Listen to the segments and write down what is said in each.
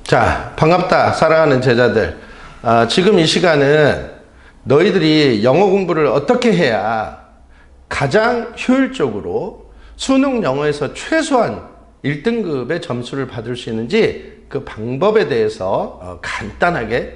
자, 반갑다, 사랑하는 제자들. 지금 이 시간은 너희들이 영어 공부를 어떻게 해야 가장 효율적으로 수능 영어에서 최소한 1등급의 점수를 받을 수 있는지 그 방법에 대해서 간단하게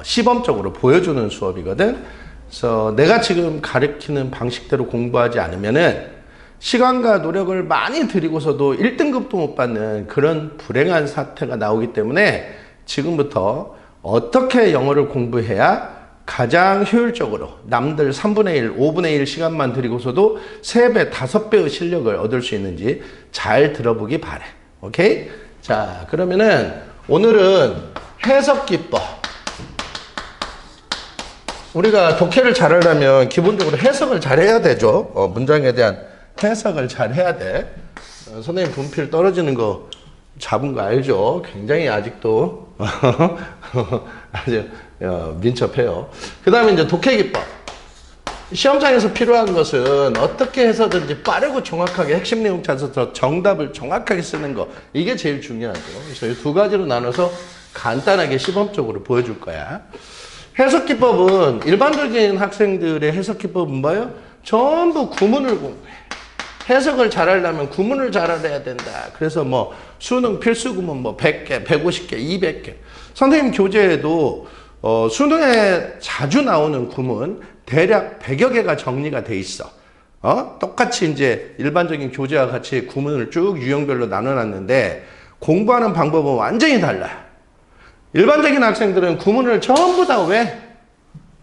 시범적으로 보여주는 수업이거든. 그래서 내가 지금 가르치는 방식대로 공부하지 않으면은 시간과 노력을 많이 들이고서도 1등급도 못 받는 그런 불행한 사태가 나오기 때문에 지금부터 어떻게 영어를 공부해야 가장 효율적으로 남들 3분의 1, 5분의 1 시간만 들이고서도 3배, 5배의 실력을 얻을 수 있는지 잘 들어보기 바래. 오케이? 자, 그러면은 오늘은 해석 기법. 우리가 독해를 잘하려면 기본적으로 해석을 잘해야 되죠. 문장에 대한 해석을 잘 해야 돼. 선생님 분필 떨어지는 거 잡은 거 알죠? 굉장히 아직도 아주 민첩해요. 그 다음에 이제 독해 기법. 시험장에서 필요한 것은 어떻게 해서든지 빠르고 정확하게 핵심 내용 찾아서 정답을 정확하게 쓰는 거. 이게 제일 중요하죠. 그래서 이 두 가지로 나눠서 간단하게 시범적으로 보여줄 거야. 해석 기법은 일반적인 학생들의 해석 기법은 뭐예요? 전부 구문을 공부해. 해석을 잘하려면 구문을 잘 알아야 된다. 그래서 뭐 수능 필수 구문 뭐 100개, 150개, 200개. 선생님 교재에도 수능에 자주 나오는 구문 대략 100여 개가 정리가 돼 있어. 똑같이 이제 일반적인 교재와 같이 구문을 쭉 유형별로 나눠놨는데 공부하는 방법은 완전히 달라요. 일반적인 학생들은 구문을 전부 다 외.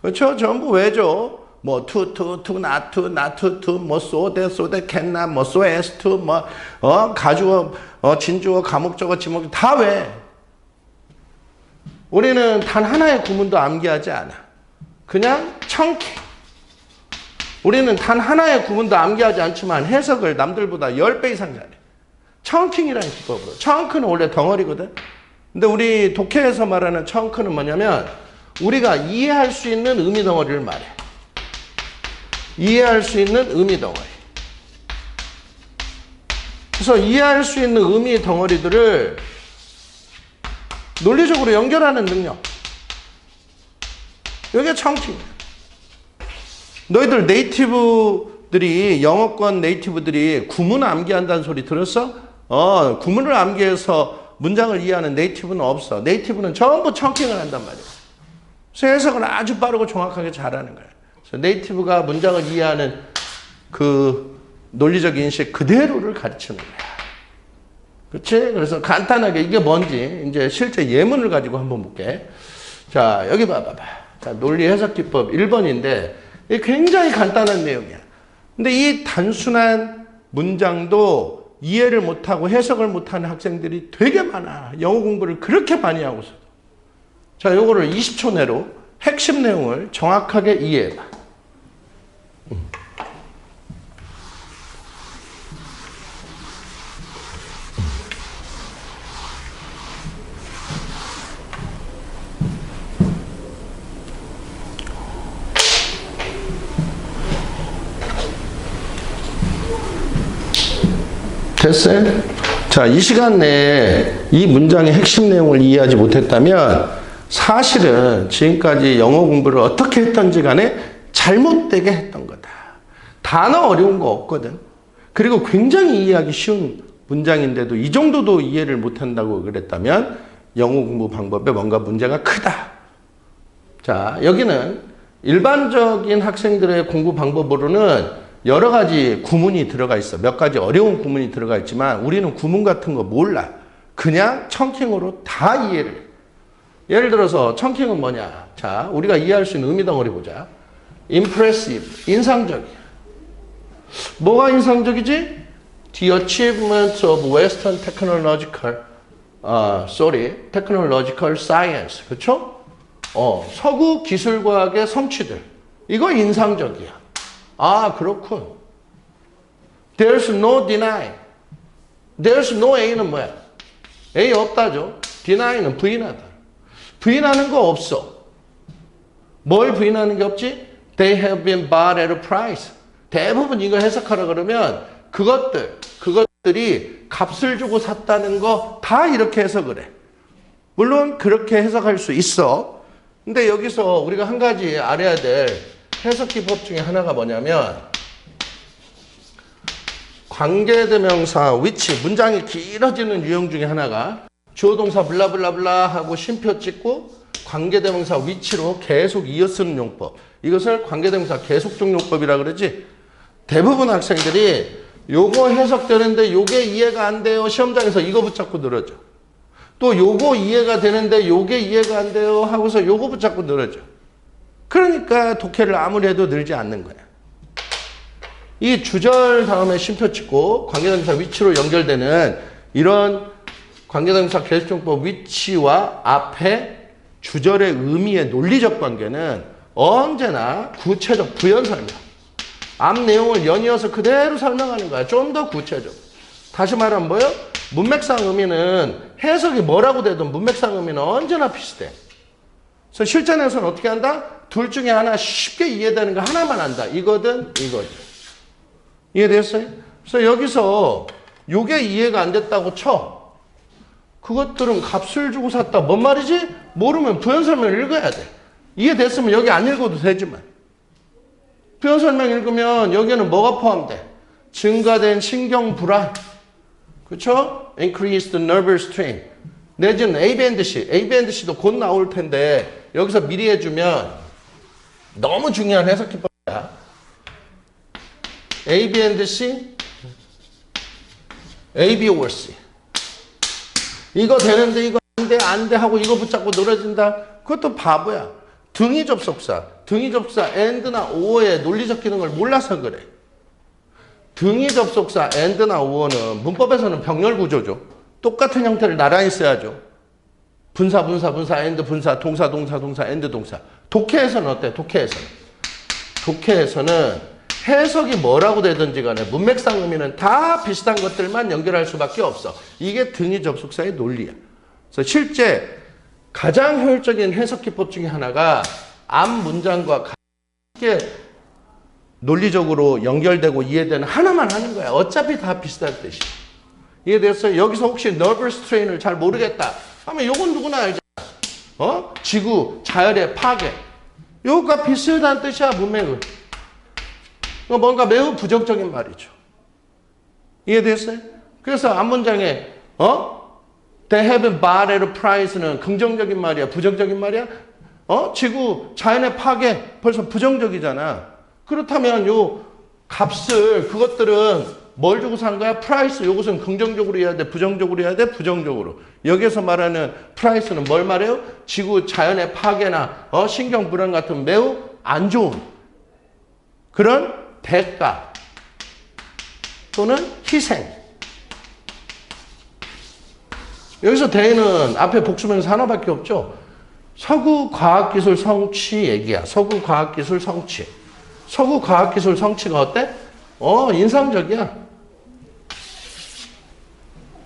그렇죠? 전부 외죠. 뭐 to, not to, 뭐 so that, can not, 뭐 so as to, 뭐 가주어, 진주어, 가목적어, 지목적 다 외. 우리는 단 하나의 구문도 암기하지 않아. 그냥 청킹. 우리는 단 하나의 구문도 암기하지 않지만 해석을 남들보다 10배 이상 잘해. 청킹이라는 기법으로. 청크는 원래 덩어리거든. 근데 우리 독해에서 말하는 청크는 뭐냐면 우리가 이해할 수 있는 의미 덩어리를 말해. 이해할 수 있는 의미 덩어리. 그래서 이해할 수 있는 의미 덩어리들을 논리적으로 연결하는 능력. 이게 청킹이야. 너희들 네이티브들이, 영어권 네이티브들이 구문 암기한다는 소리 들었어? 구문을 암기해서 문장을 이해하는 네이티브는 없어. 네이티브는 전부 청킹을 한단 말이야. 그래서 해석을 아주 빠르고 정확하게 잘하는 거야. 그래서 네이티브가 문장을 이해하는 그 논리적 인식 그대로를 가르치는 거야. 그렇지? 그래서 간단하게 이게 뭔지 이제 실제 예문을 가지고 한번 볼게. 자, 여기 봐봐. 자, 논리 해석 기법 1번인데 이게 굉장히 간단한 내용이야. 근데 이 단순한 문장도 이해를 못하고 해석을 못하는 학생들이 되게 많아. 영어 공부를 그렇게 많이 하고서. 자, 요거를 20초 내로 핵심 내용을 정확하게 이해해봐. 됐어요? 자, 이 시간 내에 이 문장의 핵심 내용을 이해하지 못했다면 사실은 지금까지 영어 공부를 어떻게 했던지 간에 잘못되게 했던 거다. 단어 어려운 거 없거든. 그리고 굉장히 이해하기 쉬운 문장인데도 이 정도도 이해를 못한다고 그랬다면 영어 공부 방법에 뭔가 문제가 크다. 자, 여기는 일반적인 학생들의 공부 방법으로는 여러 가지 구문이 들어가 있어. 몇 가지 어려운 구문이 들어가 있지만 우리는 구문 같은 거 몰라. 그냥 청킹으로 다 이해를 해. 예를 들어서 청킹은 뭐냐? 자, 우리가 이해할 수 있는 의미 덩어리 보자. impressive, 인상적이야. 뭐가 인상적이지? The achievement of Western technological science. 그렇죠? 서구 기술과학의 성취들. 이거 인상적이야. 아, 그렇군. There's no deny. There's no A는 뭐야? A 없다죠. Deny는 부인하다. 부인하는 거 없어. 뭘 부인하는 게 없지? They have been bought at a price. 대부분 이거 해석하라 그러면 그것들이 값을 주고 샀다는 거 다 이렇게 해석을 해. 물론 그렇게 해석할 수 있어. 근데 여기서 우리가 한 가지 알아야 될 해석 기법 중에 하나가 뭐냐면 관계대명사 위치, 문장이 길어지는 유형 중에 하나가 주어 동사 블라블라블라 하고 쉼표 찍고 관계대명사 위치로 계속 이어쓰는 용법. 이것을 관계대명사 계속적 용법이라 그러지. 대부분 학생들이 요거 해석되는데 요게 이해가 안 돼요. 시험장에서 이거 붙잡고 늘어져. 또 요거 이해가 되는데 요게 이해가 안 돼요 하고서 요거 붙잡고 늘어져. 그러니까 독해를 아무리 해도 늘지 않는 거야. 이 주절 다음에 쉼표 찍고 관계대명사 위치로 연결되는 이런 관계대명사 계속적법 위치와 앞에 주절의 의미의 논리적 관계는 언제나 구체적 부연 설명. 앞 내용을 연이어서 그대로 설명하는 거야. 좀 더 구체적. 다시 말하면 뭐예요? 문맥상 의미는 해석이 뭐라고 되든 문맥상 의미는 언제나 비슷해. 그래서 실전에서는 어떻게 한다? 둘 중에 하나 쉽게 이해되는 거 하나만 한다. 이거든 이거든. 이해됐어요? 그래서 여기서 요게 이해가 안 됐다고 쳐. 그것들은 값을 주고 샀다. 뭔 말이지? 모르면 부연 설명을 읽어야 돼. 이해됐으면 여기 안 읽어도 되지만. 부연 설명 읽으면 여기에는 뭐가 포함돼? 증가된 신경 불안. 그렇죠? Increased nervous strain. 내지는 A&C. A&C도 곧 나올 텐데 여기서 미리 해주면 너무 중요한 해석 기법이야. A&C, AB or C. 이거 되는데 이거 안 돼 하고 이거 붙잡고 늘어진다. 그것도 바보야. 등위 접속사 and나 or의 논리적 기능을 몰라서 그래. 등위 접속사 and나 or는 문법에서는 병렬 구조죠. 똑같은 형태를 나란히 써야죠. 분사 and 분사 동사 and 동사. 독해에서는 어때? 독해에서는 해석이 뭐라고 되든지 간에 문맥상 의미는 다 비슷한 것들만 연결할 수밖에 없어. 이게 등위 접속사의 논리야. 그래서 실제 가장 효율적인 해석 기법 중에 하나가 앞 문장과 함께 논리적으로 연결되고 이해되는 하나만 하는 거야. 어차피 다 비슷한 뜻이야. 이해됐어요? 여기서 혹시 nervous strain을 잘 모르겠다 하면 요건 누구나 알잖아. 지구, 자연의 파괴. 요거가 비슷한 뜻이야, 문맥은. 뭔가 매우 부정적인 말이죠. 이해됐어요? 그래서 앞 문장에 They haven't bought at a price는 긍정적인 말이야, 부정적인 말이야? 지구, 자연의 파괴 벌써 부정적이잖아. 그렇다면 요 값을 그것들은 뭘 주고 산 거야? price. 요것은 긍정적으로 해야 돼, 부정적으로 해야 돼, 부정적으로. 여기서 말하는 price는 뭘 말해요? 지구, 자연의 파괴나 신경 불안 같은 매우 안 좋은 그런 대가 또는 희생. 여기서 대는 앞에 복수명사 하나밖에 없죠. 서구 과학기술 성취 얘기야. 서구 과학기술 성취. 서구 과학기술 성취가 어때? 인상적이야.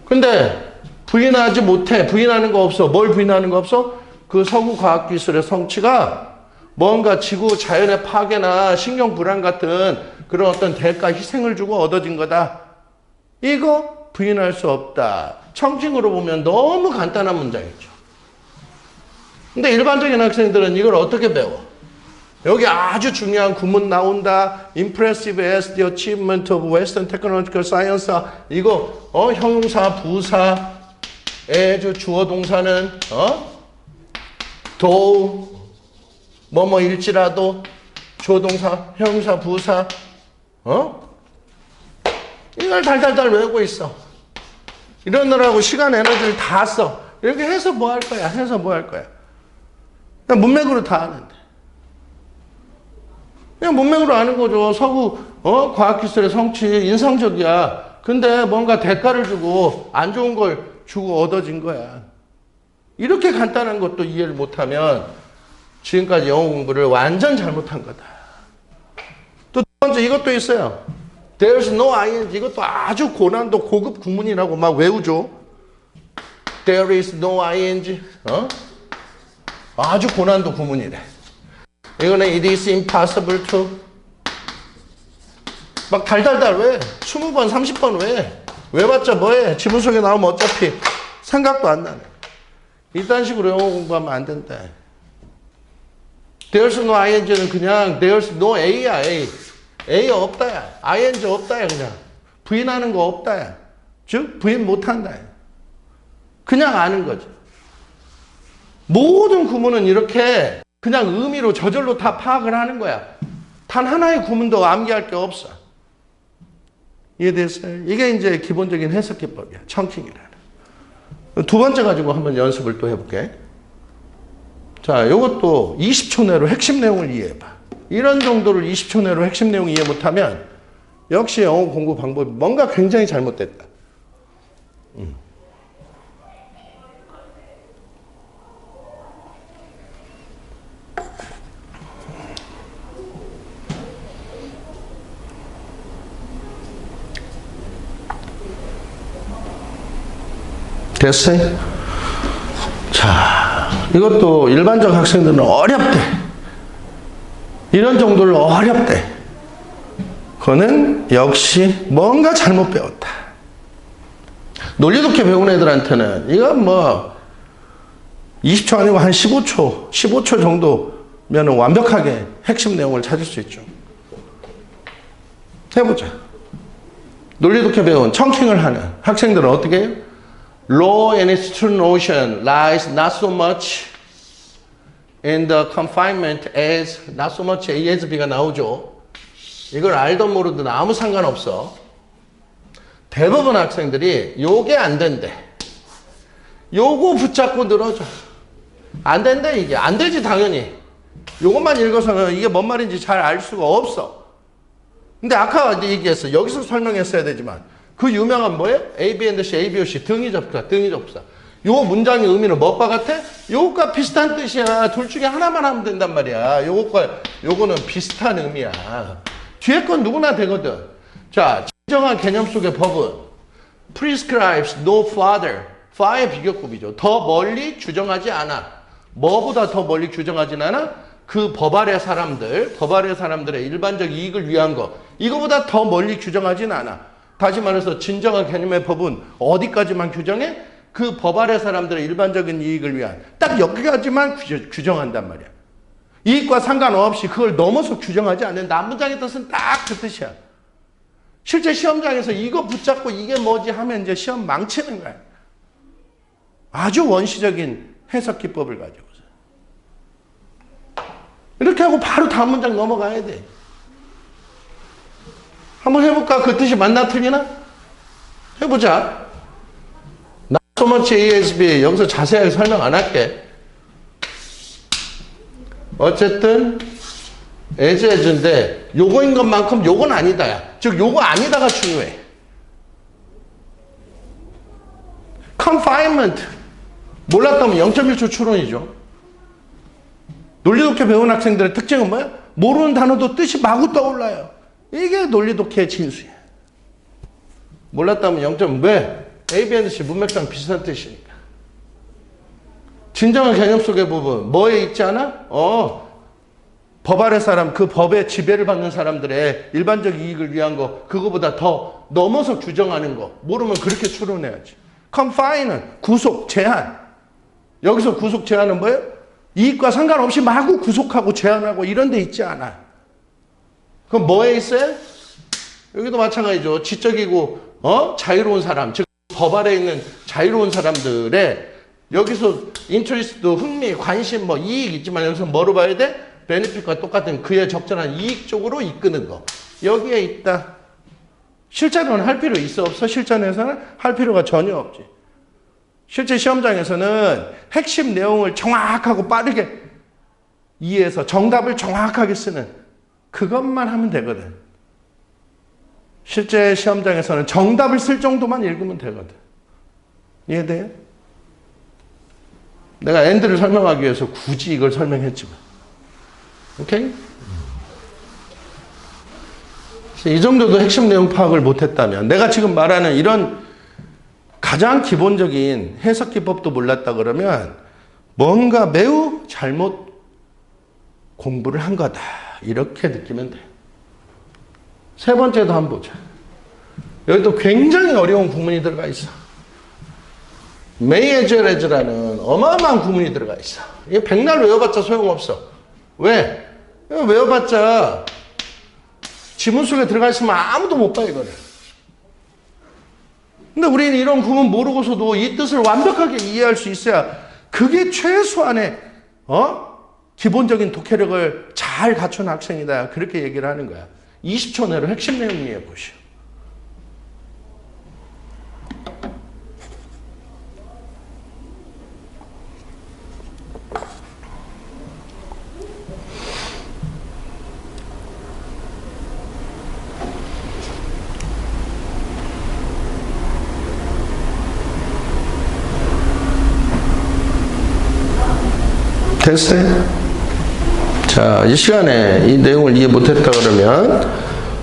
근데 부인하지 못해. 부인하는 거 없어. 뭘 부인하는 거 없어? 그 서구 과학기술의 성취가 뭔가 지구 자연의 파괴나 신경 불안 같은 그런 어떤 대가 희생을 주고 얻어진 거다. 이거 부인할 수 없다. 청징으로 보면 너무 간단한 문장이죠. 근데 일반적인 학생들은 이걸 어떻게 배워? 여기 아주 중요한 구문 나온다. Impressive as the achievement of Western technological science. 이거 형용사, 부사, as 주어 동사는 though 뭐뭐일지라도 주어 동사, 형용사, 부사. 이걸 달달달 외우고 있어. 이러느라고 시간 에너지를 다 써. 이렇게 해서 뭐 할 거야? 해서 뭐 할 거야? 그냥 문맥으로 다 아는데. 그냥 문맥으로 아는 거죠. 서구 과학기술의 성취 인상적이야. 근데 뭔가 대가를 주고 안 좋은 걸 주고 얻어진 거야. 이렇게 간단한 것도 이해를 못하면 지금까지 영어 공부를 완전 잘못한 거다. 또 두 번째 이것도 있어요. There's no ing. 이것도 아주 고난도 고급 구문이라고 막 외우죠. There is no ing. 아주 고난도 구문이래. 이거는 it is impossible to. 막 달달달 왜? 20번, 30번 왜? 외봤자 뭐해? 지문 속에 나오면 어차피 생각도 안 나네. 이딴 식으로 영어 공부하면 안 된다. There's no ing는 그냥 there's no a야, a. a 없다야. ing 없다야, 그냥. 부인하는 거 없다야. 즉, 부인 못한다. 그냥 아는 거죠. 모든 구문은 이렇게 그냥 의미로 저절로 다 파악을 하는 거야. 단 하나의 구문도 암기할 게 없어. 이해됐어요? 이게 이제 기본적인 해석 기법이야. 청킹이라는. 두 번째 가지고 한번 연습을 또 해볼게. 자, 이것도 20초 내로 핵심 내용을 이해해봐. 이런 정도를 20초 내로 핵심 내용 이해 못하면 역시 영어 공부 방법이 뭔가 굉장히 잘못됐다. 됐어요? 자, 이것도 일반적 학생들은 어렵대. 이런 정도로 어렵대. 그거는 역시 뭔가 잘못 배웠다. 논리독해 배운 애들한테는 이건 뭐 20초 아니고 한 15초 정도면 완벽하게 핵심 내용을 찾을 수 있죠. 해보자. 논리독해 배운 청킹을 하는 학생들은 어떻게 해요? Law and its true notion lies not so much in the confinement as not so much A as B가 나오죠. 이걸 알든 모르든 아무 상관없어. 대부분 학생들이 요게 안 된대. 요거 붙잡고 늘어져. 안 된대 이게. 안 되지 당연히. 요것만 읽어서는 이게 뭔 말인지 잘 알 수가 없어. 근데 아까 얘기했어. 여기서 설명했어야 되지만 그 유명한 뭐예요? A, B, and C, A, B, O, C 등위 접사, 등위 접사. 요 문장의 의미는 뭐과 같아? 요것과 비슷한 뜻이야. 둘 중에 하나만 하면 된단 말이야. 요거는 비슷한 의미야. 뒤에 건 누구나 되거든. 자, 진정한 개념 속의 법은 prescribes no farther. far의 비교급이죠. 더 멀리 규정하지 않아. 뭐보다 더 멀리 규정하진 않아? 그 법 아래 사람들의 일반적 이익을 위한 거. 이거보다 더 멀리 규정하진 않아. 다시 말해서 진정한 개념의 법은 어디까지만 규정해? 그 법 아래 사람들의 일반적인 이익을 위한 딱 여기까지만 규정한단 말이야. 이익과 상관없이 그걸 넘어서 규정하지 않는다. 문장의 뜻은 딱 그 뜻이야. 실제 시험장에서 이거 붙잡고 이게 뭐지 하면 이제 시험 망치는 거야. 아주 원시적인 해석 기법을 가지고서. 이렇게 하고 바로 다음 문장 넘어가야 돼. 한번 해볼까? 그 뜻이 맞나 틀리나? 해보자. Not so much A as B. 여기서 자세하게 설명 안 할게. 어쨌든 as인데 요거인 것만큼 요건 아니다야. 즉 요거 아니다가 중요해. confinement. 몰랐다면 0.1초 추론이죠. 논리독해 배운 학생들의 특징은 뭐야? 모르는 단어도 뜻이 마구 떠올라요. 이게 논리독해의 진수야. 몰랐다면 0. 왜? A, B, and C 문맥상 비슷한 뜻이니까. 진정한 개념 속의 부분 뭐에 있지 않아? 법 아래 사람, 그 법의 지배를 받는 사람들의 일반적 이익을 위한 거, 그거보다 더 넘어서 규정하는 거 모르면 그렇게 추론해야지. confine은 구속, 제한. 여기서 구속, 제한은 뭐예요? 이익과 상관없이 마구 구속하고 제한하고 이런 데 있지 않아. 그럼 뭐에 있어요? 여기도 마찬가지죠. 지적이고 자유로운 사람, 즉 법 아래에 있는 자유로운 사람들의 여기서 인터리스트, 흥미, 관심, 뭐 이익 있지만 여기서 뭐로 봐야 돼? 베네핏과 똑같은 그의 적절한 이익 쪽으로 이끄는 거. 여기에 있다. 실전에는 할 필요 있어 없어? 실전에서는 할 필요가 전혀 없지. 실제 시험장에서는 핵심 내용을 정확하고 빠르게 이해해서 정답을 정확하게 쓰는 그것만 하면 되거든. 실제 시험장에서는 정답을 쓸 정도만 읽으면 되거든. 이해돼요? 내가 엔드를 설명하기 위해서 굳이 이걸 설명했지만. 오케이? 이 정도도 핵심 내용 파악을 못했다면 내가 지금 말하는 이런 가장 기본적인 해석 기법도 몰랐다 그러면 뭔가 매우 잘못 공부를 한 거다. 이렇게 느끼면 돼요. 세 번째도 한번 보자. 여기도 굉장히 어려운 구문이 들어가 있어. may as well as라는 어마어마한 구문이 들어가 있어. 이게 백날 외워봤자 소용없어. 왜? 외워봤자 지문 속에 들어가 있으면 아무도 못 봐, 이거를. 근데 우리는 이런 구문 모르고서도 이 뜻을 완벽하게 이해할 수 있어야 그게 최소한의 기본적인 독해력을 잘 갖춘 학생이다. 그렇게 얘기를 하는 거야. 20초 내로 핵심 내용 이해해 보시오. 됐어요? 자, 이 시간에 이 내용을 이해 못했다 그러면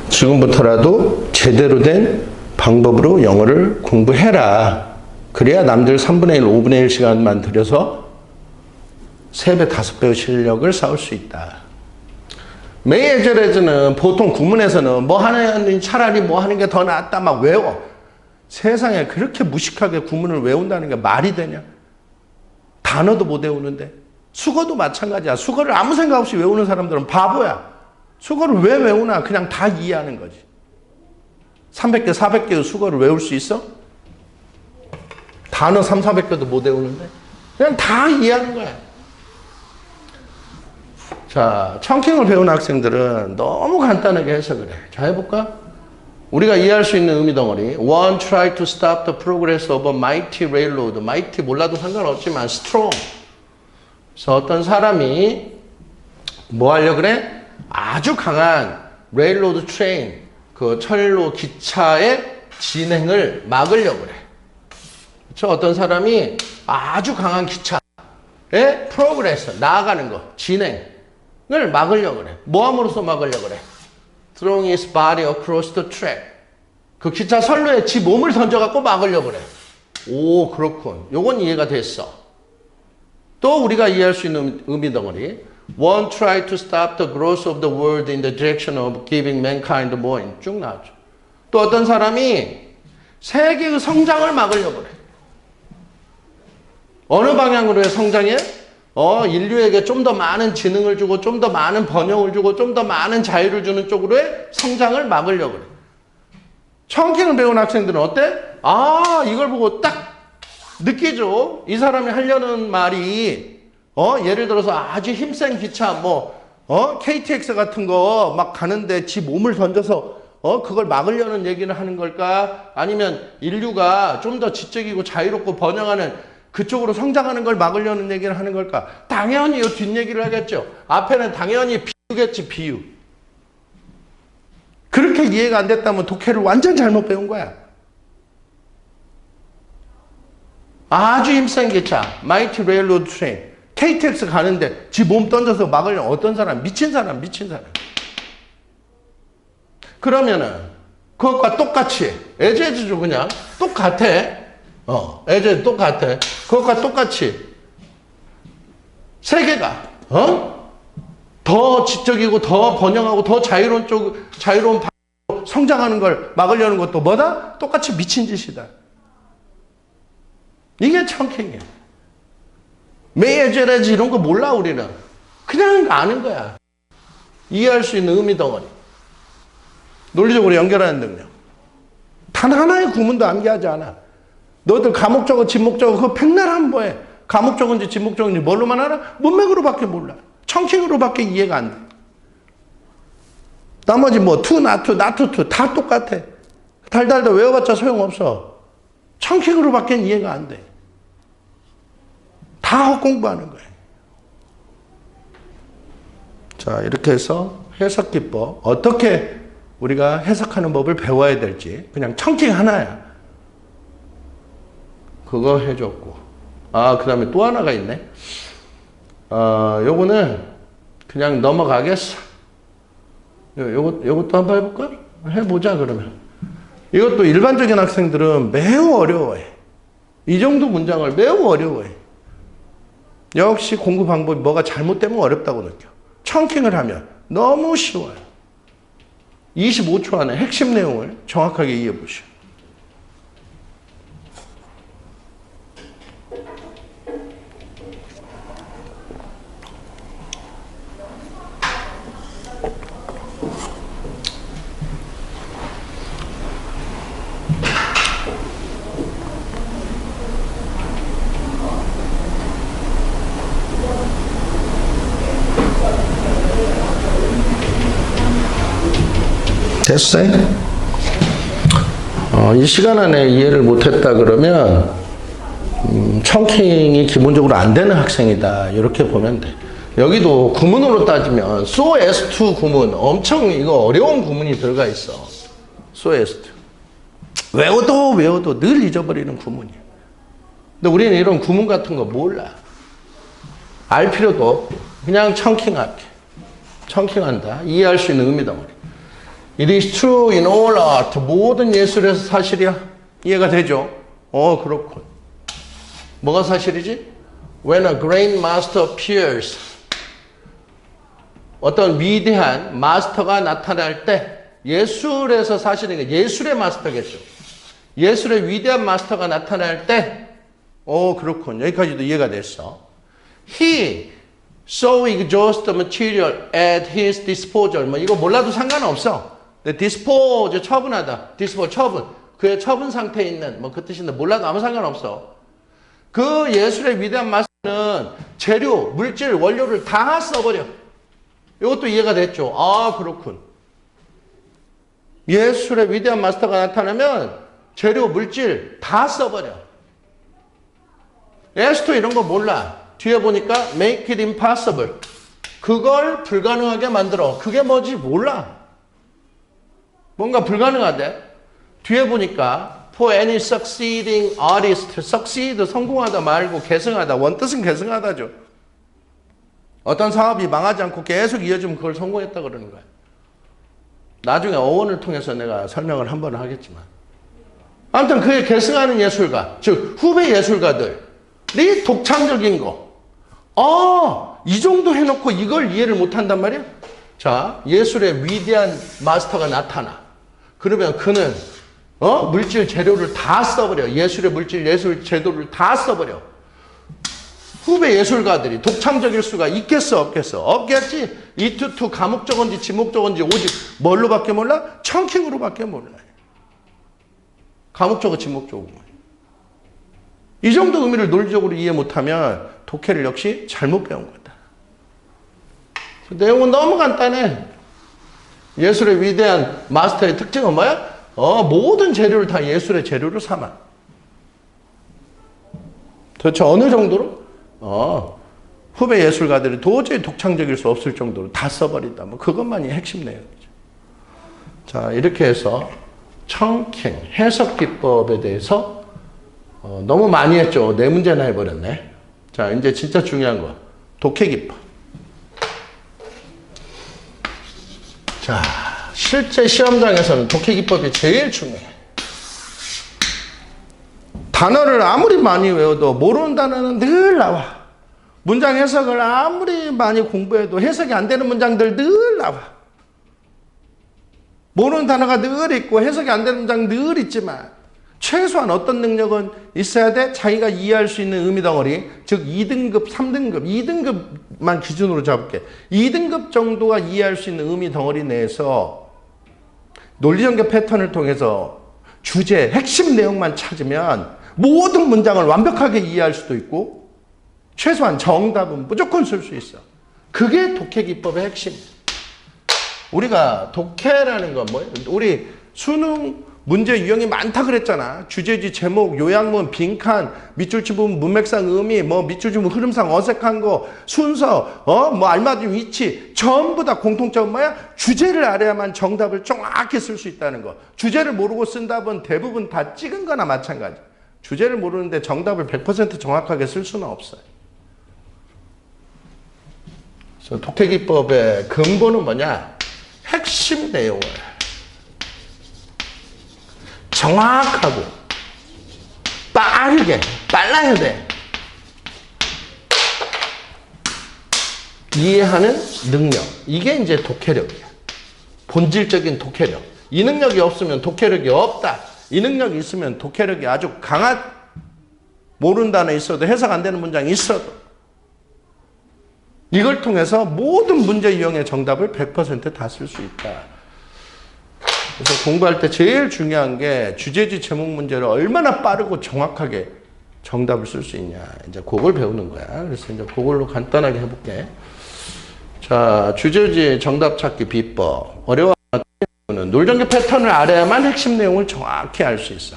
지금부터라도 제대로 된 방법으로 영어를 공부해라. 그래야 남들 3분의 1, 5분의 1 시간만 들여서 3배, 5배의 실력을 쌓을 수 있다. may as well as는 보통 구문에서는 뭐 하는 차라리 뭐 하는 게 더 낫다 막 외워. 세상에 그렇게 무식하게 구문을 외운다는 게 말이 되냐? 단어도 못 외우는데. 수거도 마찬가지야. 수거를 아무 생각 없이 외우는 사람들은 바보야. 수거를 왜 외우나? 그냥 다 이해하는 거지. 300개, 400개의 수거를 외울 수 있어? 단어 3, 400개도 못 외우는데? 그냥 다 이해하는 거야. 자, 청킹을 배운 학생들은 너무 간단하게 해석을 해. 자, 해볼까? 우리가 이해할 수 있는 의미 덩어리. One tried to stop the progress of a mighty railroad. mighty 몰라도 상관없지만 strong. 그래서 어떤 사람이 뭐 하려고 그래? 아주 강한 레일로드 트레인, 그 철로 기차의 진행을 막으려고 그래. 그렇죠? 어떤 사람이 아주 강한 기차의 프로그레스, 나아가는 거, 진행을 막으려고 그래. 뭐 함으로써 막으려고 그래? Throwing his body across the track. 그 기차 선로에 지 몸을 던져갖고 막으려고 그래. 오, 그렇군. 요건 이해가 됐어. 또 우리가 이해할 수 있는 의미 덩어리. One tried to stop the growth of the world in the direction of giving mankind more. 쭉 나왔죠. 또 어떤 사람이 세계의 성장을 막으려고 그래. 어느 방향으로의 성장에? 인류에게 좀 더 많은 지능을 주고 좀 더 많은 번영을 주고 좀 더 많은 자유를 주는 쪽으로의 성장을 막으려고 그래. 청킹을 배운 학생들은 어때? 아, 이걸 보고 딱 느끼죠. 이 사람이 하려는 말이 예를 들어서 아주 힘센 기차 KTX 같은 거 막 가는데 지 몸을 던져서 그걸 막으려는 얘기를 하는 걸까? 아니면 인류가 좀 더 지적이고 자유롭고 번영하는 그쪽으로 성장하는 걸 막으려는 얘기를 하는 걸까? 당연히 이 뒷얘기를 하겠죠. 앞에는 당연히 비유겠지, 비유. 그렇게 이해가 안 됐다면 독해를 완전 잘못 배운 거야. 아주 힘센 기차, 마이티 레일로드 트레인, KTX 가는데 지 몸 던져서 막으려는 어떤 사람? 미친 사람. 그러면은 그것과 똑같이 에제즈죠 그냥 똑같아. 에제즈 똑같아. 그것과 똑같이 세계가 더 지적이고 더 번영하고 더 자유로운 방향으로 성장하는 걸 막으려는 것도 뭐다? 똑같이 미친 짓이다. 이게 청킹이야. may as well as 이런 거 몰라 우리는. 그냥 아는 거야. 이해할 수 있는 의미 덩어리. 논리적으로 연결하는 능력. 단 하나의 구문도 암기하지 않아. 너희들 가목적어, 진목적어 그거 백날 한번 해. 가목적어인지 진목적어인지 뭘로만 알아? 문맥으로밖에 몰라. 청킹으로밖에 이해가 안 돼. 나머지 to, not to 다 똑같아. 달달달 외워봤자 소용없어. 청킹으로밖에 이해가 안 돼. 다 헛공부하는 거예요. 자, 이렇게 해서 해석 기법, 어떻게 우리가 해석하는 법을 배워야 될지 그냥 청킹 하나야. 그거 해줬고, 그 다음에 또 하나가 있네. 요거는 그냥 넘어가겠어. 요것도 한번 해볼까? 해보자 그러면. 이것도 일반적인 학생들은 매우 어려워해. 이 정도 문장을 매우 어려워해. 역시 공부 방법이 뭐가 잘못되면 어렵다고 느껴. 청킹을 하면 너무 쉬워요. 25초 안에 핵심 내용을 정확하게 이해해 보시오. 됐어요? 이 시간 안에 이해를 못했다 그러면 청킹이 기본적으로 안 되는 학생이다 이렇게 보면 돼. 여기도 구문으로 따지면 so as to 구문 엄청 이거 어려운 구문이 들어가 있어. so as to 외워도 늘 잊어버리는 구문이야. 근데 우리는 이런 구문 같은 거 몰라. 알 필요도 없고 그냥 청킹할게. 청킹한다. 이해할 수 있는 의미덩어리. It is true in all art. 모든 예술에서 사실이야. 이해가 되죠? 그렇군. 뭐가 사실이지? When a great master appears. 어떤 위대한 마스터가 나타날 때 예술에서 사실은 예술의 마스터겠죠. 예술의 위대한 마스터가 나타날 때 그렇군. 여기까지도 이해가 됐어. He so exhausts the material at his disposal. 뭐 이거 몰라도 상관없어. dispose 처분하다. dispose 처분. 그의 처분 상태에 있는 뭐 그 뜻인데 몰라도 아무 상관없어. 그 예술의 위대한 마스터는 재료, 물질, 원료를 다 써버려. 이것도 이해가 됐죠? 그렇군. 예술의 위대한 마스터가 나타나면 재료, 물질 다 써버려. 에스토 이런 거 몰라. 뒤에 보니까 make it impossible. 그걸 불가능하게 만들어. 그게 뭐지? 몰라. 뭔가 불가능하대. 뒤에 보니까 for any succeeding artist. succeed 성공하다 말고 계승하다. 원뜻은 계승하다죠. 어떤 사업이 망하지 않고 계속 이어지면 그걸 성공했다 그러는 거야. 나중에 어원을 통해서 내가 설명을 한 번은 하겠지만. 아무튼 그의 계승하는 예술가, 즉 후배 예술가들이 독창적인 거. 이 정도 해놓고 이걸 이해를 못한단 말이야? 자, 예술의 위대한 마스터가 나타나. 그러면 그는 물질 재료를 다 써버려. 예술의 물질, 예술 재료를 다 써버려. 후배 예술가들이 독창적일 수가 있겠어 없겠어? 없겠지. 이투투 가목적인지 지목적인지 오직 뭘로밖에 몰라? 청킹으로밖에 몰라. 가목적어 지목적어. 이 정도 의미를 논리적으로 이해 못하면 독해를 역시 잘못 배운 거다. 내용은 너무 간단해. 예술의 위대한 마스터의 특징은 뭐야? 모든 재료를 다 예술의 재료로 삼아. 도대체 어느 정도로? 후배 예술가들이 도저히 독창적일 수 없을 정도로 다 써버린다. 뭐 그것만이 핵심 내용이죠. 자, 이렇게 해서 청킹, 해석 기법에 대해서 너무 많이 했죠. 네 문제나 해버렸네. 자, 이제 진짜 중요한 거. 독해 기법. 자, 실제 시험장에서는 독해 기법이 제일 중요해. 단어를 아무리 많이 외워도 모르는 단어는 늘 나와. 문장 해석을 아무리 많이 공부해도 해석이 안 되는 문장들 늘 나와. 모르는 단어가 늘 있고 해석이 안 되는 문장 늘 있지만 최소한 어떤 능력은 있어야 돼? 자기가 이해할 수 있는 의미 덩어리, 즉 2등급, 3등급, 2등급만 기준으로 잡을게. 2등급 정도가 이해할 수 있는 의미 덩어리 내에서 논리전개 패턴을 통해서 주제, 핵심 내용만 찾으면 모든 문장을 완벽하게 이해할 수도 있고 최소한 정답은 무조건 쓸 수 있어. 그게 독해 기법의 핵심. 우리가 독해라는 건 뭐예요? 우리 수능 문제 유형이 많다 그랬잖아. 주제지, 제목, 요약문, 빈칸, 밑줄치 부분, 문맥상 의미, 뭐 밑줄치 부분 흐름상 어색한 거, 순서, 뭐 알맞은 위치, 전부 다 공통점은 뭐야? 주제를 알아야만 정답을 정확히 쓸 수 있다는 거. 주제를 모르고 쓴 답은 대부분 다 찍은 거나 마찬가지. 주제를 모르는데 정답을 100% 정확하게 쓸 수는 없어요. 그래서 독해 기법의 근본은 뭐냐? 핵심 내용을 정확하고 빠르게, 빨라야 돼. 이해하는 능력. 이게 이제 독해력이야. 본질적인 독해력. 이 능력이 없으면 독해력이 없다. 이 능력이 있으면 독해력이 아주 강한, 모르는 단어 있어도 해석 안 되는 문장이 있어도 이걸 통해서 모든 문제 유형의 정답을 100% 다 쓸 수 있다. 그래서 공부할 때 제일 중요한 게 주제지 제목 문제를 얼마나 빠르고 정확하게 정답을 쓸 수 있냐. 이제 그걸 배우는 거야. 그래서 이제 그걸로 간단하게 해볼게. 자, 주제지 정답 찾기 비법. 어려워하는 논리전개 패턴을 알아야만 핵심 내용을 정확히 알 수 있어.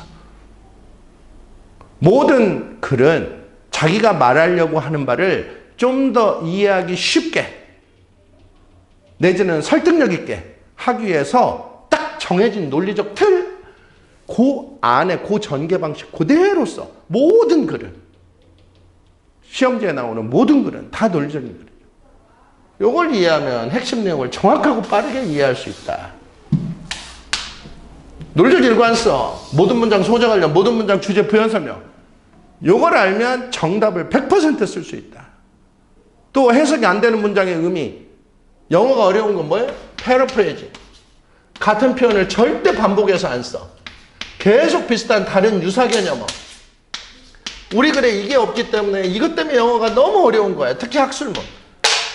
모든 글은 자기가 말하려고 하는 바를 좀 더 이해하기 쉽게 내지는 설득력 있게 하기 위해서 딱 정해진 논리적 틀, 그 안에 그 전개 방식 그대로 써. 모든 글은. 시험지에 나오는 모든 글은 다 논리적인 글이에요. 이걸 이해하면 핵심 내용을 정확하고 빠르게 이해할 수 있다. 논리적 일관성, 모든 문장 소재 관련, 모든 문장 주제 부연 설명. 이걸 알면 정답을 100% 쓸 수 있다. 또 해석이 안 되는 문장의 의미. 영어가 어려운 건 뭐예요? 패러프레이징. 같은 표현을 절대 반복해서 안 써. 계속 비슷한 다른 유사 개념어. 우리 글에 이게 없기 때문에 이것 때문에 영어가 너무 어려운 거야. 특히 학술문.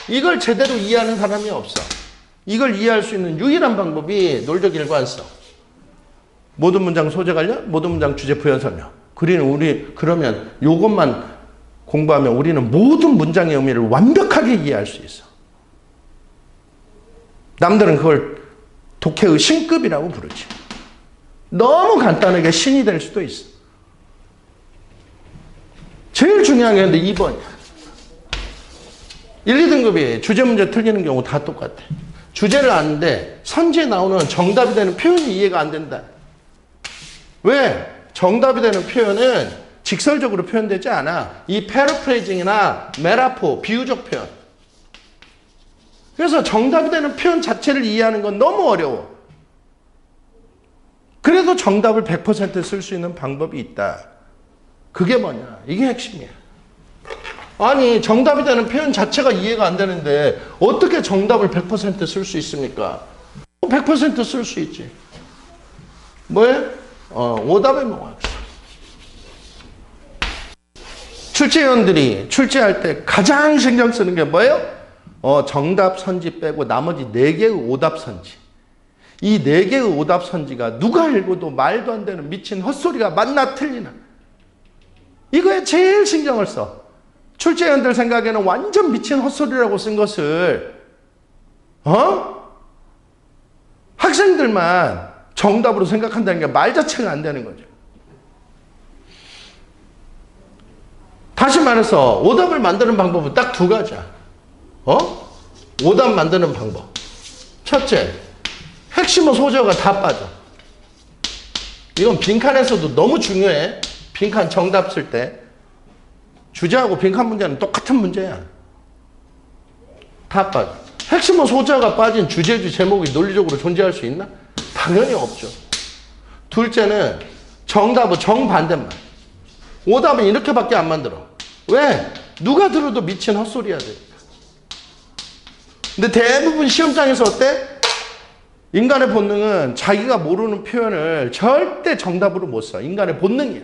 이걸 제대로 이해하는 사람이 없어. 이걸 이해할 수 있는 유일한 방법이 논리적 일관성. 모든 문장 소재 관련, 모든 문장 주제 부연 설명. 그러면 이것만 공부하면 우리는 모든 문장의 의미를 완벽하게 이해할 수 있어. 남들은 그걸 독해의 신급이라고 부르지. 너무 간단하게 신이 될 수도 있어. 제일 중요한 게 근데 2번이야. 1, 2등급이 주제 문제 틀리는 경우 다 똑같아. 주제를 아는데 선지에 나오는 정답이 되는 표현이 이해가 안 된다. 왜? 정답이 되는 표현은 직설적으로 표현되지 않아. 이 패러프레이징이나 메타포, 비유적 표현. 그래서 정답이 되는 표현 자체를 이해하는 건 너무 어려워. 그래도 정답을 100% 쓸 수 있는 방법이 있다. 그게 뭐냐? 이게 핵심이야. 아니, 정답이 되는 표현 자체가 이해가 안 되는데 어떻게 정답을 100% 쓸 수 있습니까? 100% 쓸 수 있지. 뭐예요? 오답의 명확성. 출제위원들이 출제할 때 가장 신경 쓰는 게 뭐예요? 정답 선지 빼고 나머지 4개의 오답 선지. 이 4개의 오답 선지가 누가 읽어도 말도 안 되는 미친 헛소리가 맞나 틀리나. 이거에 제일 신경을 써. 출제위원들 생각에는 완전 미친 헛소리라고 쓴 것을 학생들만 정답으로 생각한다는 게 말 자체가 안 되는 거죠. 다시 말해서 오답을 만드는 방법은 딱 2가지야. 오답 만드는 방법. 첫째, 핵심어 소재가 다 빠져. 이건 빈칸에서도 너무 중요해. 빈칸 정답 쓸 때. 주제하고 빈칸 문제는 똑같은 문제야. 다 빠져. 핵심어 소재가 빠진 주제주 제목이 논리적으로 존재할 수 있나? 당연히 없죠. 둘째는 정답은 정반대말. 오답은 이렇게밖에 안 만들어. 왜? 누가 들어도 미친 헛소리야 돼. 근데 대부분 시험장에서 어때? 인간의 본능은 자기가 모르는 표현을 절대 정답으로 못 써. 인간의 본능이야.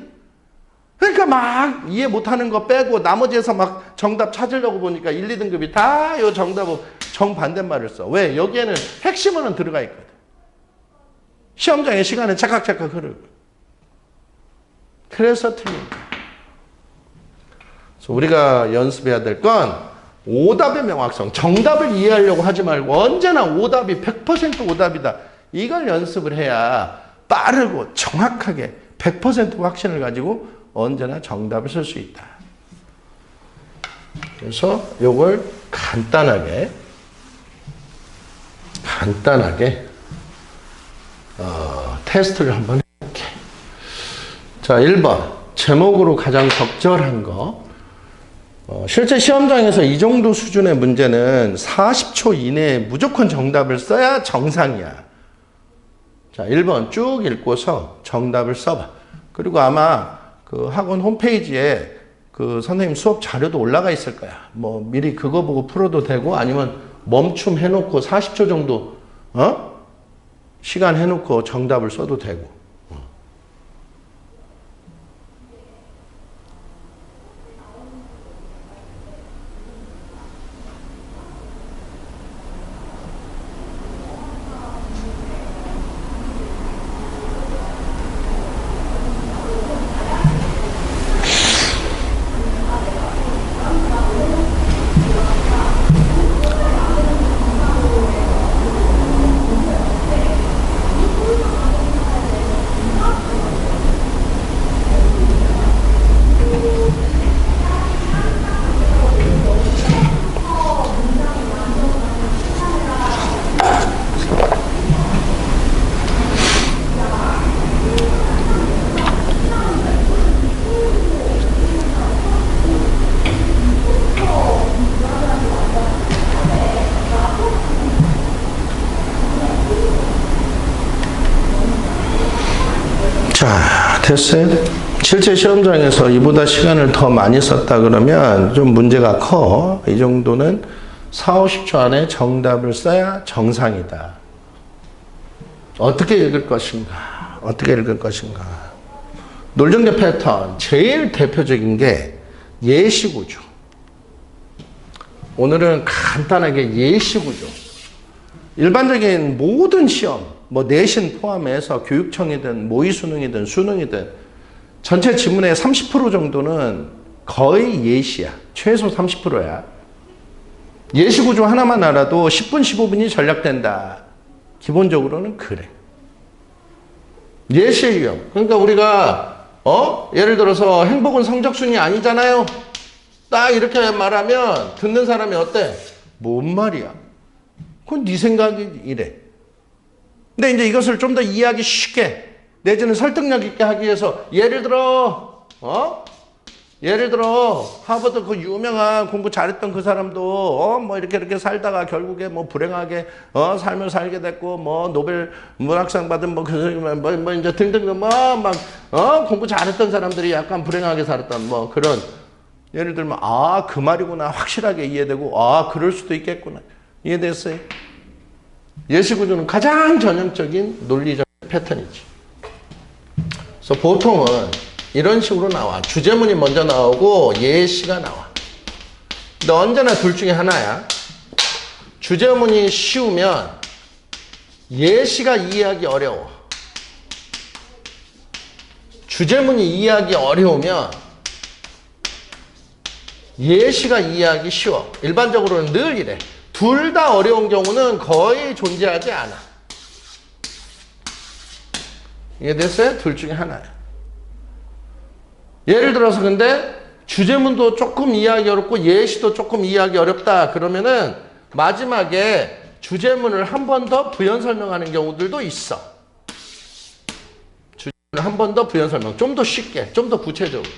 그러니까 막 이해 못하는 거 빼고 나머지에서 막 정답 찾으려고 보니까 1, 2등급이 다 이 정답을 정반대말을 써. 왜? 여기에는 핵심어는 들어가 있거든. 시험장의 시간은 찰칵찰칵 흐르고. 그래서 틀립니다. 그래서 우리가 연습해야 될 건 오답의 명확성. 정답을 이해하려고 하지 말고 언제나 오답이 100% 오답이다. 이걸 연습을 해야 빠르고 정확하게 100% 확신을 가지고 언제나 정답을 쓸 수 있다. 그래서 이걸 간단하게 테스트를 한번 해볼게. 자, 1번. 제목으로 가장 적절한 거. 실제 시험장에서 이 정도 수준의 문제는 40초 이내에 무조건 정답을 써야 정상이야. 자, 1번 쭉 읽고서 정답을 써봐. 그리고 아마 그 학원 홈페이지에 그 선생님 수업 자료도 올라가 있을 거야. 뭐 미리 그거 보고 풀어도 되고 아니면 멈춤 해놓고 40초 정도 시간 해놓고 정답을 써도 되고. 됐어요? 실제 시험장에서 이보다 시간을 더 많이 썼다 그러면 좀 문제가 커. 이 정도는 4, 50초 안에 정답을 써야 정상이다. 어떻게 읽을 것인가? 어떻게 읽을 것인가? 놀정제 패턴 제일 대표적인 게 예시구조. 오늘은 간단하게 예시구조. 일반적인 모든 시험, 뭐 내신 포함해서 교육청이든 모의수능이든 수능이든 전체 지문의 30% 정도는 거의 예시야. 최소 30%야. 예시구조 하나만 알아도 10분, 15분이 절약된다. 기본적으로는 그래. 예시의 유형. 그러니까 우리가 예를 들어서 행복은 성적순이 아니잖아요. 딱 이렇게 말하면 듣는 사람이 어때? 뭔 말이야? 그건 네 생각이 이래. 근데 이제 이것을 좀 더 이해하기 쉽게 내지는 설득력 있게 하기 위해서 예를 들어 하버드 그 유명한 공부 잘했던 그 사람도 뭐 이렇게 살다가 결국에 뭐 불행하게 삶을 살게 됐고 뭐 노벨 문학상 받은 뭐 이제 등등 막 공부 잘했던 사람들이 약간 불행하게 살았던 뭐 그런 예를 들면 그 말이구나 확실하게 이해되고 그럴 수도 있겠구나 이해됐어요? 예시구조는 가장 전형적인 논리적 패턴이지. 그래서 보통은 이런 식으로 나와. 주제문이 먼저 나오고 예시가 나와. 근데 언제나 둘 중에 하나야. 주제문이 쉬우면 예시가 이해하기 어려워. 주제문이 이해하기 어려우면 예시가 이해하기 쉬워. 일반적으로는 늘 이래. 둘 다 어려운 경우는 거의 존재하지 않아. 이해됐어요? 둘 중에 하나야. 예를 들어서 근데 주제문도 조금 이해하기 어렵고 예시도 조금 이해하기 어렵다 그러면은 마지막에 주제문을 한 번 더 부연 설명하는 경우들도 있어. 주제문을 한 번 더 부연 설명. 좀 더 쉽게, 좀 더 구체적으로.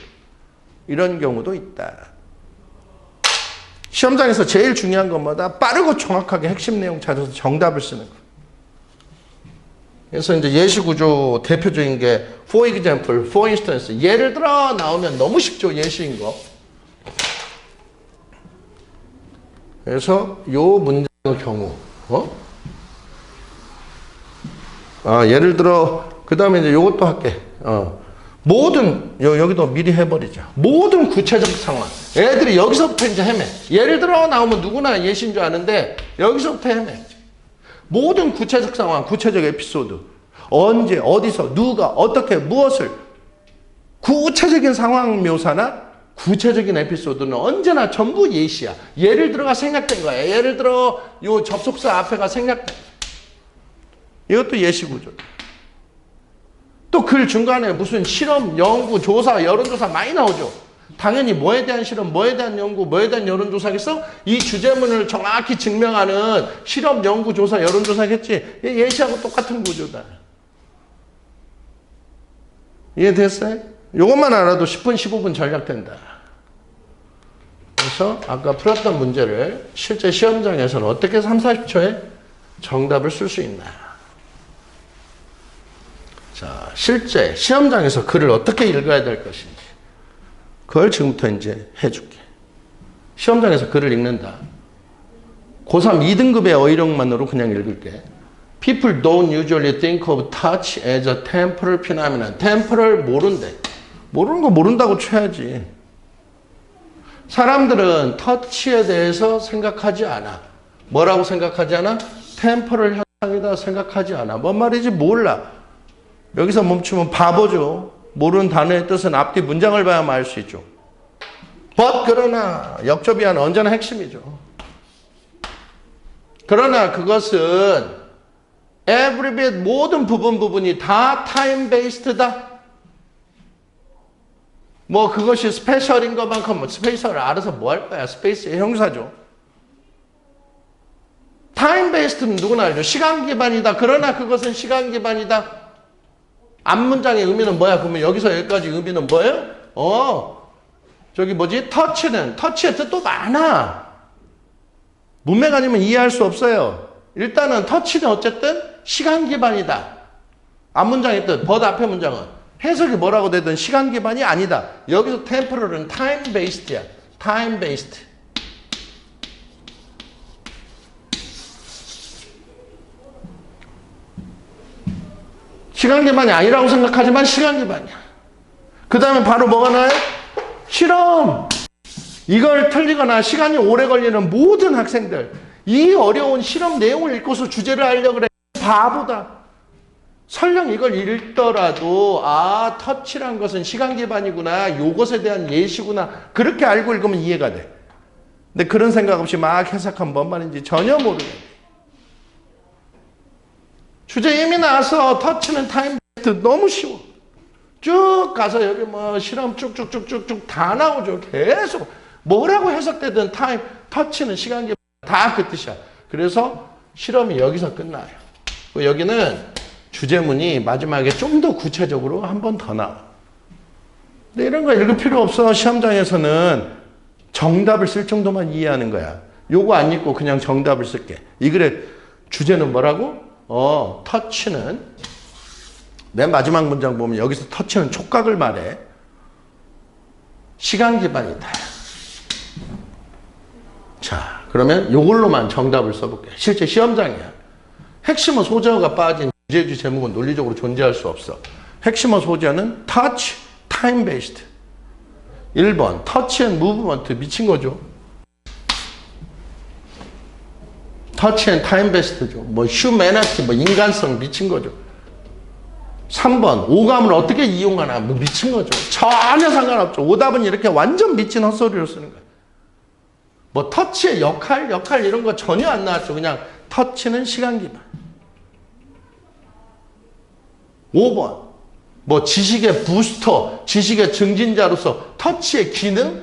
이런 경우도 있다. 시험장에서 제일 중요한 건 뭐다? 빠르고 정확하게 핵심 내용 찾아서 정답을 쓰는 거. 그래서 이제 예시 구조 대표적인 게 for example, for instance. 예를 들어 나오면 너무 쉽죠, 예시인 거. 그래서 요 문제의 경우, 예를 들어 그다음에 이제 요것도 할게. 모든 여기도 미리 해버리자. 모든 구체적 상황. 애들이 여기서부터 이제 헤매. 예를 들어 나오면 누구나 예시인 줄 아는데 여기서부터 헤매. 모든 구체적 상황, 구체적 에피소드. 언제, 어디서, 누가, 어떻게, 무엇을. 구체적인 상황 묘사나 구체적인 에피소드는 언제나 전부 예시야. 예를 들어가 생략된 거야. 예를 들어 요 접속사 앞에가 생략된. 이것도 예시 구조. 또 글 중간에 무슨 실험, 연구, 조사, 여론조사 많이 나오죠. 당연히 뭐에 대한 실험, 뭐에 대한 연구, 뭐에 대한 여론조사겠어? 이 주제문을 정확히 증명하는 실험, 연구, 조사, 여론조사겠지. 예시하고 똑같은 구조다. 이해됐어요? 이것만 알아도 10분, 15분 절약된다. 그래서 아까 풀었던 문제를 실제 시험장에서는 어떻게 3, 40초에 정답을 쓸 수 있나. 자, 실제 시험장에서 글을 어떻게 읽어야 될 것인지 그걸 지금부터 이제 해줄게. 시험장에서 글을 읽는다. 고3 2등급의 어휘력만으로 그냥 읽을게. People don't usually think of touch as a temporal phenomenon. temporal 모른대. 모르는 거 모른다고 쳐야지. 사람들은 터치에 대해서 생각하지 않아. 뭐라고 생각하지 않아? temporal 현상이다 생각하지 않아. 뭔 말인지 몰라. 여기서 멈추면 바보죠. 모르는 단어의 뜻은 앞뒤 문장을 봐야만 알 수 있죠. 그러나 역접이한 언제나 핵심이죠. 그러나 그것은 every bit 모든 부분이 다 time based다. 뭐 그것이 스페셜인 것만큼 스페셜을 알아서 뭐 할 거야. 스페이스의 형사죠. time based는 누구나 알죠. 시간 기반이다. 그러나 그것은 시간 기반이다. 앞문장의 의미는 뭐야? 그러면 여기서 여기까지 의미는 뭐예요? 저기 뭐지? 터치의 뜻도 많아. 문맥 아니면 이해할 수 없어요. 일단은 터치는 어쨌든 시간 기반이다. 앞문장의 뜻, 앞에 문장은 해석이 뭐라고 되든 시간 기반이 아니다. 여기서 temporal은 time based야. time based. 시간 기반이 아니라고 생각하지만 시간 기반이야. 그 다음에 바로 뭐가 나요? 실험. 이걸 틀리거나 시간이 오래 걸리는 모든 학생들, 이 어려운 실험 내용을 읽고서 주제를 알려고 그래. 바보다. 설령 이걸 읽더라도 아, 터치란 것은 시간 기반이구나, 요것에 대한 예시구나, 그렇게 알고 읽으면 이해가 돼. 근데 그런 생각 없이 막 해석하면 뭔 말인지 전혀 모르게 돼. 주제 이미 나와서 터치는 타임 베스트 너무 쉬워. 쭉 가서 여기 뭐 실험 쭉쭉쭉쭉쭉 다 나오죠. 계속 뭐라고 해석되든 타임, 터치는 시간 기반 다 그 뜻이야. 그래서 실험이 여기서 끝나요. 여기는 주제문이 마지막에 좀 더 구체적으로 한 번 더 나와. 근데 이런 거 읽을 필요 없어. 시험장에서는 정답을 쓸 정도만 이해하는 거야. 요거 안 읽고 그냥 정답을 쓸게. 이 글의 주제는 뭐라고? 터치는, 맨 마지막 문장 보면 여기서 터치는 촉각을 말해. 시간 기반이다. 자, 그러면 요걸로만 정답을 써볼게. 실제 시험장이야. 핵심어 소재어가 빠진 주제주 제목은 논리적으로 존재할 수 없어. 핵심어 소재어는 touch, time based. 1번 touch and movement 미친 거죠. touch and time best죠. 뭐 humanity, 뭐 인간성 미친 거죠. 3번 오감을 어떻게 이용하나 뭐 미친 거죠. 전혀 상관없죠. 오답은 이렇게 완전 미친 헛소리로 쓰는 거예요. 뭐 터치의 역할 이런 거 전혀 안 나왔죠. 그냥 터치는 시간 기반. 5번 뭐 지식의 부스터, 지식의 증진자로서 터치의 기능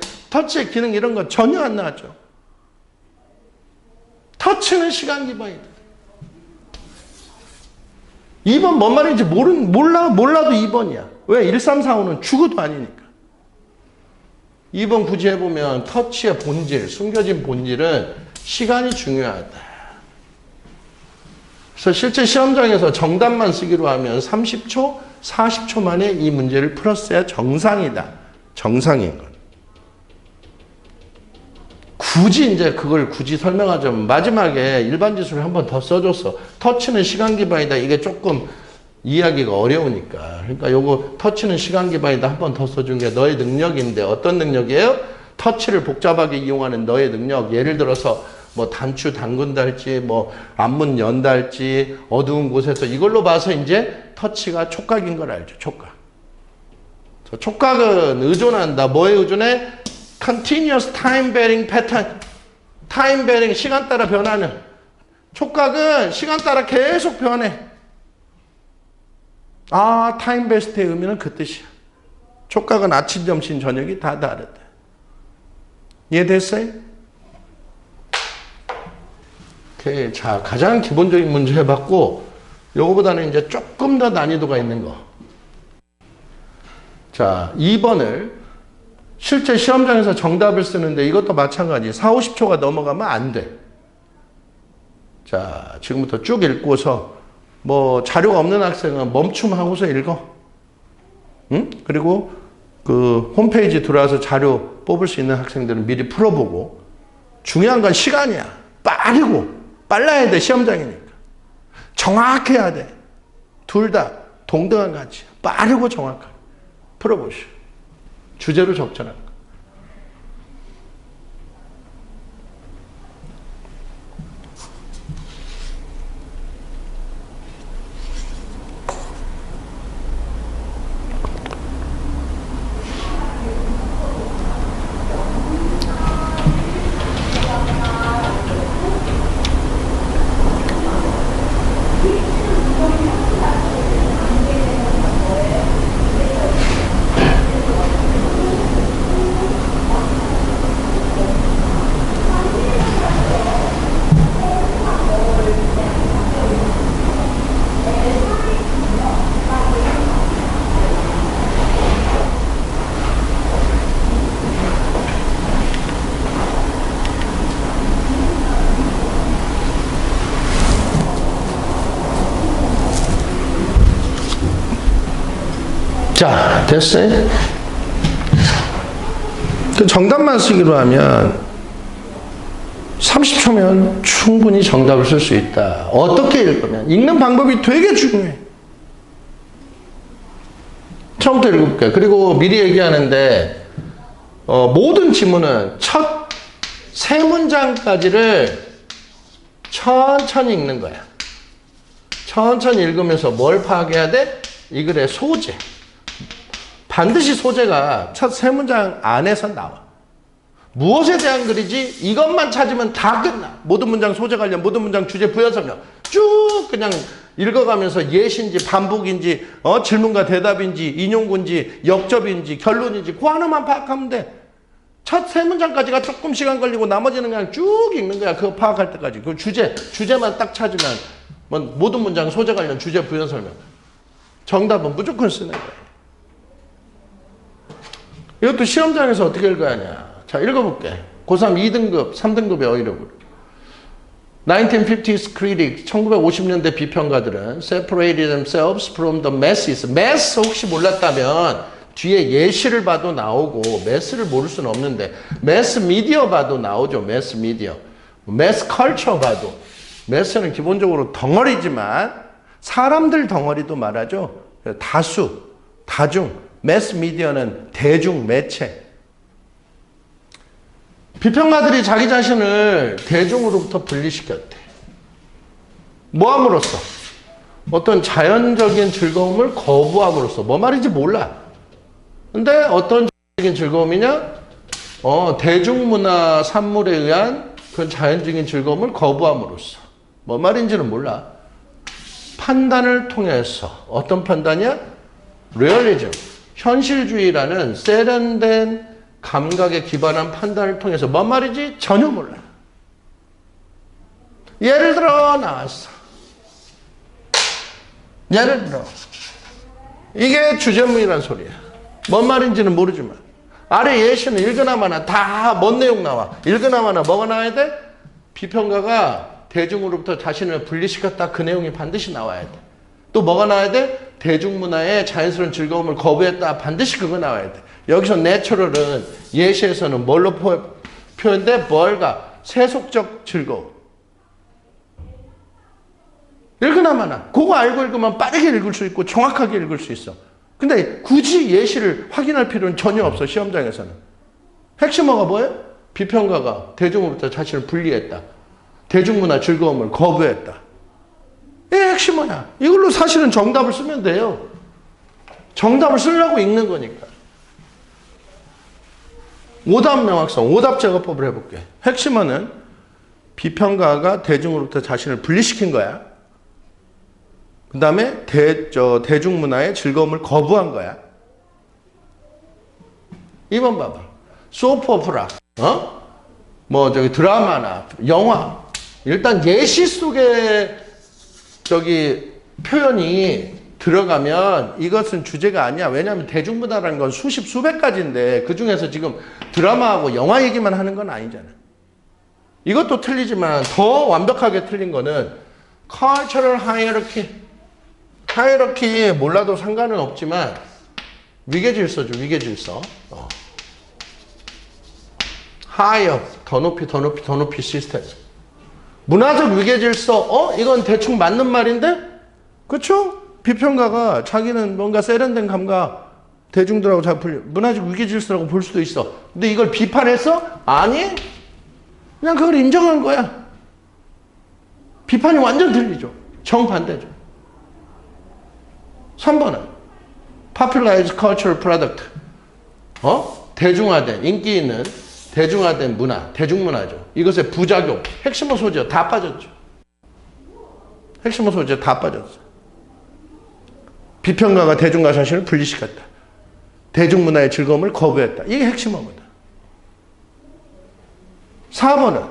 이런 거 전혀 안 나왔죠. 터치는 시간 기반이다. 2번 뭔 말인지 몰라도 2번이야. 왜? 1345는 죽어도 아니니까. 2번 굳이 해보면 터치의 본질, 숨겨진 본질은 시간이 중요하다. 그래서 실제 시험장에서 정답만 쓰기로 하면 30초, 40초 만에 이 문제를 풀었어야 정상이다. 정상인 건. 굳이 이제 그걸 설명하자면 마지막에 일반 지수를 한 번 더 써줬어. 터치는 시간 기반이다. 이게 조금 이해하기가 어려우니까. 그러니까 요거 터치는 시간 기반이다 한 번 더 써준 게 너의 능력인데 어떤 능력이에요? 터치를 복잡하게 이용하는 너의 능력. 예를 들어서 뭐 단추 담근다 할지 뭐 앞문 연다 할지 어두운 곳에서 이걸로 봐서 이제 터치가 촉각인 걸 알죠. 촉각. 촉각은 의존한다. 뭐에 의존해? Continuous time varying pattern. time varying, 시간 따라 변하는. 촉각은 시간 따라 계속 변해. 아, time best의 의미는 그 뜻이야. 촉각은 아침, 점심, 저녁이 다 다르다. 이해됐어요? 오케이. 자, 가장 기본적인 문제 해봤고, 요거보다는 이제 조금 더 난이도가 있는 거. 자, 2번을 실제 시험장에서 정답을 쓰는데 이것도 마찬가지. 4, 50초가 넘어가면 안 돼. 자, 지금부터 쭉 읽고서 뭐 자료가 없는 학생은 멈춤하고서 읽어. 응? 그리고 그 홈페이지 들어와서 자료 뽑을 수 있는 학생들은 미리 풀어보고. 중요한 건 시간이야. 빨라야 돼. 시험장이니까. 정확해야 돼. 둘 다 동등한 가치. 빠르고 정확하게. 풀어보시오. 주제로 적절한 거. 자, 됐어요? 그 정답만 쓰기로 하면 30초면 충분히 정답을 쓸 수 있다. 어떻게 읽으면? 읽는 방법이 되게 중요해. 처음부터 읽어볼게요. 그리고 미리 얘기하는데 모든 지문은 첫 세 문장까지를 천천히 읽는 거야. 천천히 읽으면서 뭘 파악해야 돼? 이 글의 소재. 반드시 소재가 첫 세 문장 안에서 나와. 무엇에 대한 글이지? 이것만 찾으면 다 끝나. 모든 문장 소재 관련, 모든 문장 주제 부여 설명 쭉 그냥 읽어가면서 예시인지 반복인지 질문과 대답인지 인용구인지 역접인지 결론인지 그 하나만 파악하면 돼. 첫 세 문장까지가 조금 시간 걸리고 나머지는 그냥 쭉 읽는 거야. 그거 파악할 때까지. 그 주제만 딱 찾으면 모든 문장 소재 관련 주제 부여 설명. 정답은 무조건 쓰는 거야. 이것도 시험장에서 어떻게 읽어야 하냐. 자, 읽어볼게. 고3 2등급, 3등급의 어휘력으로. 1950s critics, 1950년대 비평가들은 separated themselves from the masses. mass 혹시 몰랐다면 뒤에 예시를 봐도 나오고 mass를 모를 수는 없는데 mass media 봐도 나오죠. mass media. mass culture 봐도. mass는 기본적으로 덩어리지만 사람들 덩어리도 말하죠. 다수, 다중. mass media는 대중, 매체. 비평가들이 자기 자신을 대중으로부터 분리시켰대. 뭐함으로써? 어떤 자연적인 즐거움을 거부함으로써. 뭐 말인지 몰라. 근데 어떤 자연적인 즐거움이냐? 대중문화 산물에 의한 그런 자연적인 즐거움을 거부함으로써. 뭐 말인지는 몰라. 판단을 통해서. 어떤 판단이야? 리얼리즘. 현실주의라는 세련된 감각에 기반한 판단을 통해서 뭔 말이지? 전혀 몰라. 예를 들어 나왔어. 예를 들어 이게 주제문이란 소리야. 뭔 말인지는 모르지만 아래 예시는 읽으나마나 다 뭔 내용 나와. 읽으나마나 뭐가 나와야 돼? 비평가가 대중으로부터 자신을 분리시켰다. 그 내용이 반드시 나와야 돼. 또 뭐가 나와야 돼? 대중문화의 자연스러운 즐거움을 거부했다. 반드시 그거 나와야 돼. 여기서 내추럴은 예시에서는 뭘로 표현돼? 뭘가? 세속적 즐거움. 읽으나마나. 그거 알고 읽으면 빠르게 읽을 수 있고 정확하게 읽을 수 있어. 근데 굳이 예시를 확인할 필요는 전혀 없어. 시험장에서는. 핵심어가 뭐예요? 비평가가 대중으로부터 자신을 분리했다. 대중문화 즐거움을 거부했다. 이게 핵심어야. 이걸로 사실은 정답을 쓰면 돼요. 정답을 쓰려고 읽는 거니까. 오답 명확성, 오답 제거법을 해볼게. 핵심어는 비평가가 대중으로부터 자신을 분리시킨 거야. 그 다음에 대중문화의 즐거움을 거부한 거야. 2번 봐봐. 소프 오페라, 드라마나 영화. 일단 예시 속에 표현이 들어가면 이것은 주제가 아니야. 왜냐하면 대중문화라는 건 수십, 수백 가지인데 그 중에서 지금 드라마하고 영화 얘기만 하는 건 아니잖아. 이것도 틀리지만 더 완벽하게 틀린 거는 cultural hierarchy. 하이어키 몰라도 상관은 없지만 위계질서죠. 위계질서. 하이어, 더 높이 시스템. 문화적 위계질서. 이건 대충 맞는 말인데? 그쵸? 비평가가 자기는 뭔가 세련된 감각 대중들하고 잘 풀려. 문화적 위계질서라고 볼 수도 있어. 근데 이걸 비판했어? 아니. 그냥 그걸 인정한 거야. 비판이 완전 틀리죠. 정반대죠. 3번은 popularized cultural product. 대중화된, 인기 있는 대중화된 문화, 대중문화죠. 이것의 부작용, 핵심어 소재 다 빠졌죠. 핵심어 소재 다 빠졌어. 비평가가 대중과 자신을 분리시켰다. 대중문화의 즐거움을 거부했다. 이게 핵심어거든. 4번은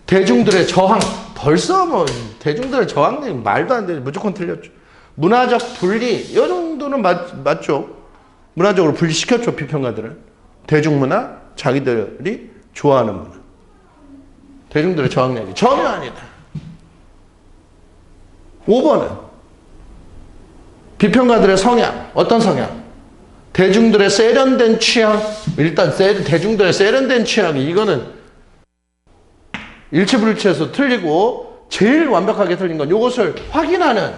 대중들의 저항. 벌써 대중들의 저항이 말도 안 돼. 무조건 틀렸죠. 문화적 분리, 이 정도는 맞죠. 문화적으로 분리시켰죠, 비평가들은. 대중문화, 자기들이 좋아하는 문화. 대중들의 저항 얘기 전혀 아니다. 5번은 비평가들의 성향, 어떤 성향? 대중들의 세련된 취향, 일단 대중들의 세련된 취향이 이거는 일치불치해서 틀리고 제일 완벽하게 틀린 건 이것을 확인하는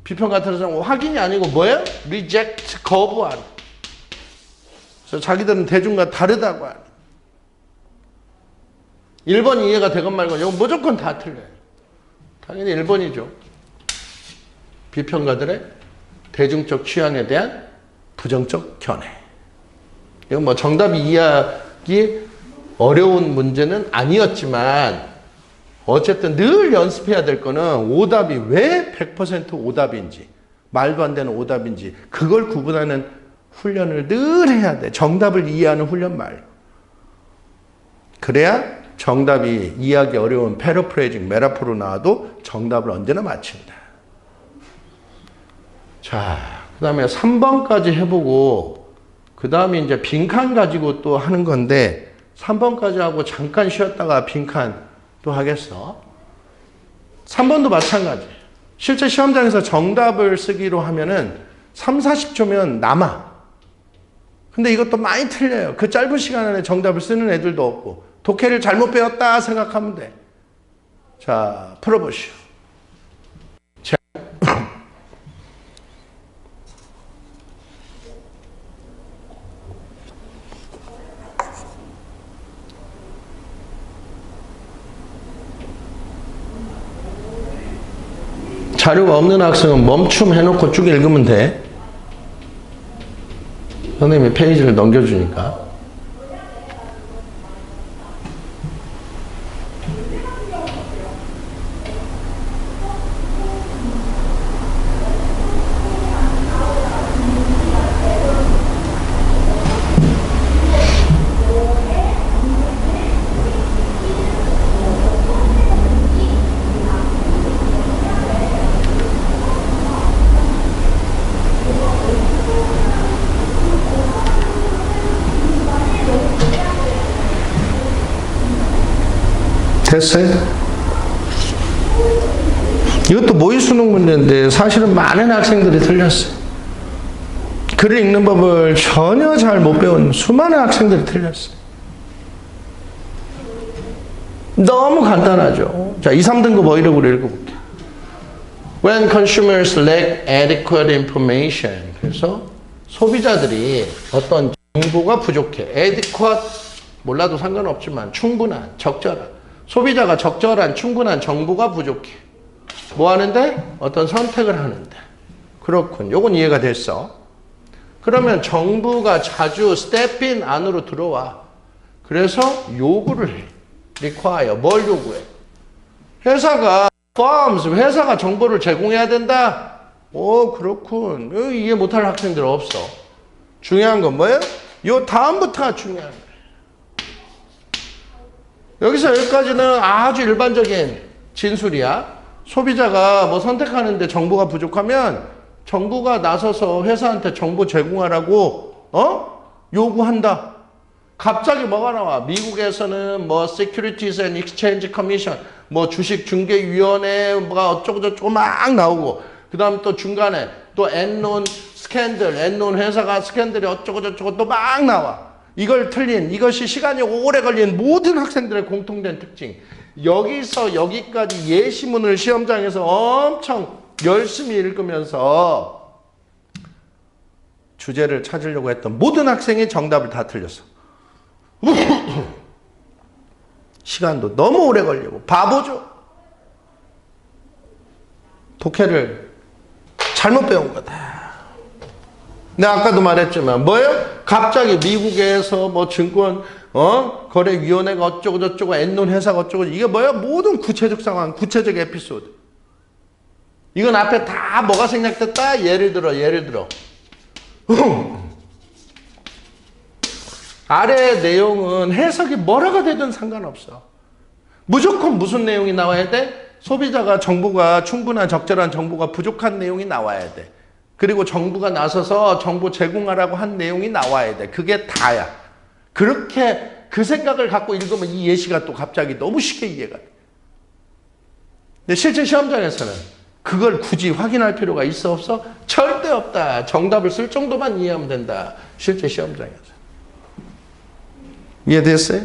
비평가 틀어서 확인이 아니고 뭐예요? reject, 거부하는. 그래서 자기들은 대중과 다르다고 하는. 1번이 이해가 되건 말건 이건 무조건 다 틀려요. 당연히 1번이죠. 비평가들의 대중적 취향에 대한 부정적 견해. 이건 뭐 정답이 이해하기 어려운 문제는 아니었지만 어쨌든 늘 연습해야 될 거는 오답이 왜 100% 오답인지 말도 안 되는 오답인지 그걸 구분하는 훈련을 늘 해야 돼. 정답을 이해하는 훈련 말고. 그래야 정답이 이해하기 어려운 패러프레이징, 메타포로 나와도 정답을 언제나 맞춘다. 자, 그 다음에 3번까지 해보고 그 다음에 이제 빈칸 가지고 또 하는 건데 3번까지 하고 잠깐 쉬었다가 빈칸 또 하겠어. 3번도 마찬가지. 실제 시험장에서 정답을 쓰기로 하면은 3, 40초면 남아. 근데 이것도 많이 틀려요. 그 짧은 시간 안에 정답을 쓰는 애들도 없고 독해를 잘못 배웠다 생각하면 돼. 자, 풀어보시오. 자. 자료가 없는 학생은 멈춤 해놓고 쭉 읽으면 돼. 선생님이 페이지를 넘겨주니까. 됐어요? 이것도 모의 수능 문제인데 사실은 많은 학생들이 틀렸어요. 글을 읽는 법을 전혀 잘 못 배운 수많은 학생들이 틀렸어요. 너무 간단하죠. 자, 2, 3등급 어휘력으로 읽어볼게요. When consumers lack adequate information. 그래서 소비자들이 어떤 정보가 부족해. adequate 몰라도 상관없지만 충분한, 적절한. 소비자가 적절한, 충분한 정보가 부족해. 뭐 하는데? 어떤 선택을 하는데. 그렇군. 요건 이해가 됐어. 그러면 정부가 자주 step in 안으로 들어와. 그래서 요구를 해. require. 뭘 요구해? 회사가 firms, 회사가 정보를 제공해야 된다? 오, 그렇군. 이해 못할 학생들 없어. 중요한 건 뭐예요? 요 다음부터가 중요한 거예요. 여기서 여기까지는 아주 일반적인 진술이야. 소비자가 뭐 선택하는데 정보가 부족하면 정부가 나서서 회사한테 정보 제공하라고 요구한다. 갑자기 뭐가 나와? 미국에서는 뭐 Securities and Exchange Commission, 뭐 주식중개위원회가 어쩌고저쩌고 막 나오고, 그 다음 또 중간에 또 엔론 스캔들, 엔론 회사가 스캔들이 어쩌고저쩌고 또 막 나와. 이걸 틀린, 이것이 시간이 오래 걸린 모든 학생들의 공통된 특징. 여기서 여기까지 예시문을 시험장에서 엄청 열심히 읽으면서 주제를 찾으려고 했던 모든 학생이 정답을 다 틀렸어. 시간도 너무 오래 걸리고 바보죠. 독해를 잘못 배운 거다. 내가 아까도 말했지만 뭐예요? 갑자기 미국에서 뭐 증권 거래위원회가 어쩌고 저쩌고 엔론 회사가 어쩌고, 이게 뭐예요? 모든 구체적 상황, 구체적 에피소드. 이건 앞에 다 뭐가 생략됐다? 예를 들어 아래 내용은 해석이 뭐라가 되든 상관없어. 무조건 무슨 내용이 나와야 돼? 소비자가 정보가 충분한, 적절한 정보가 부족한 내용이 나와야 돼. 그리고 정부가 나서서 정보 제공하라고 한 내용이 나와야 돼. 그게 다야. 그렇게 그 생각을 갖고 읽으면 이 예시가 또 갑자기 너무 쉽게 이해가 돼. 근데 실제 시험장에서는 그걸 굳이 확인할 필요가 있어 없어? 절대 없다. 정답을 쓸 정도만 이해하면 된다. 실제 시험장에서. 이해됐어요?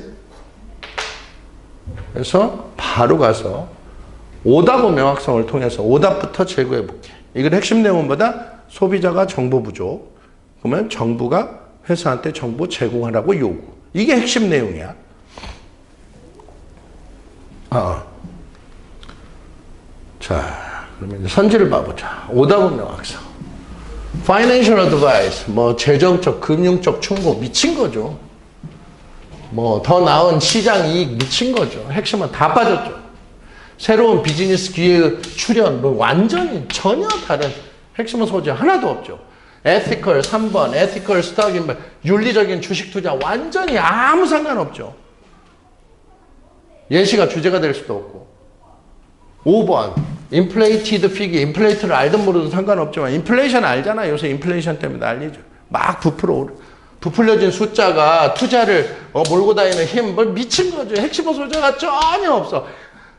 그래서 바로 가서 오답 명확성을 통해서 오답부터 제거해 볼게. 이건 핵심 내용은 뭐다? 소비자가 정보 부족. 그러면 정부가 회사한테 정보 제공하라고 요구. 이게 핵심 내용이야. 자, 그러면 이제 선지를 봐보자. 오답은 명확성. Financial advice, 뭐 재정적, 금융적 충고 미친 거죠. 뭐 더 나은 시장 이익 미친 거죠. 핵심은 다 빠졌죠. 새로운 비즈니스 기회 출현, 뭐 완전히 전혀 다른 핵심은 소재 하나도 없죠. ethical 3번, ethical stock investment, 윤리적인 주식 투자 완전히 아무 상관없죠. 예시가 주제가 될 수도 없고. 5번, inflated figure, 인플레이트를 알든 모르든 상관없지만 인플레이션 알잖아. 요새 인플레이션 때문에 난리죠. 막 부풀려진 숫자가 투자를 몰고 다니는 힘, 뭘 미친 거죠. 핵심 소재가 전혀 없어.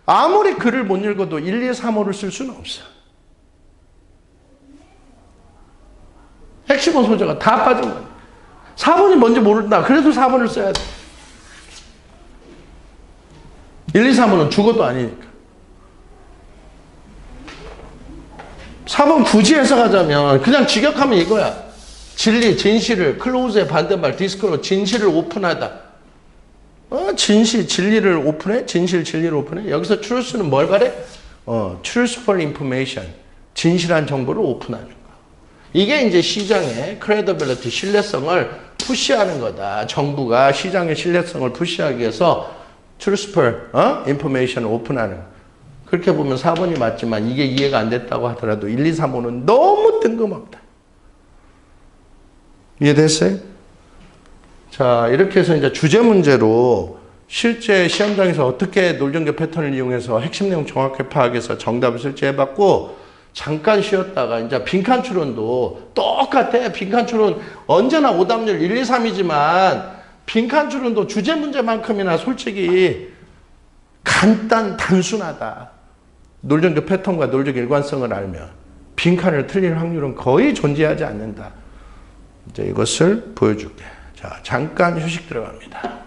아무리 글을 못 읽어도 1, 2, 3, 5를 쓸 수는 없어. 핵심 소재가 다 빠진 거야. 4번이 뭔지 모른다. 그래도 4번을 써야 돼. 1, 2, 3번은 죽어도 아니니까. 4번 굳이 해석하자면 그냥 직역하면 이거야. 진리, 진실을, 클로즈의 반대말, 디스크로 진실을 오픈하다. 진실, 진리를 오픈해? 진실, 진리를 오픈해? 여기서 truth는 뭘 말해? truthful information. 진실한 정보를 오픈하는 거. 이게 이제 시장의 credibility, 신뢰성을 푸시하는 거다. 정부가 시장의 신뢰성을 푸시하기 위해서 truthful information을 오픈하는 거. 그렇게 보면 4번이 맞지만 이게 이해가 안 됐다고 하더라도 1, 2, 3, 5는 너무 뜬금없다. 이해됐어요? 자, 이렇게 해서 이제 주제 문제로 실제 시험장에서 어떻게 놀전교 패턴을 이용해서 핵심 내용 정확하게 파악해서 정답을 설치해봤고, 잠깐 쉬었다가 이제 빈칸 추론도 똑같아. 빈칸 추론 언제나 오답률 1, 2, 3이지만 빈칸 추론도 주제 문제만큼이나 솔직히 단순하다. 놀전교 패턴과 논리적 일관성을 알면 빈칸을 틀릴 확률은 거의 존재하지 않는다. 이제 이것을 보여줄게. 자, 잠깐 휴식 들어갑니다.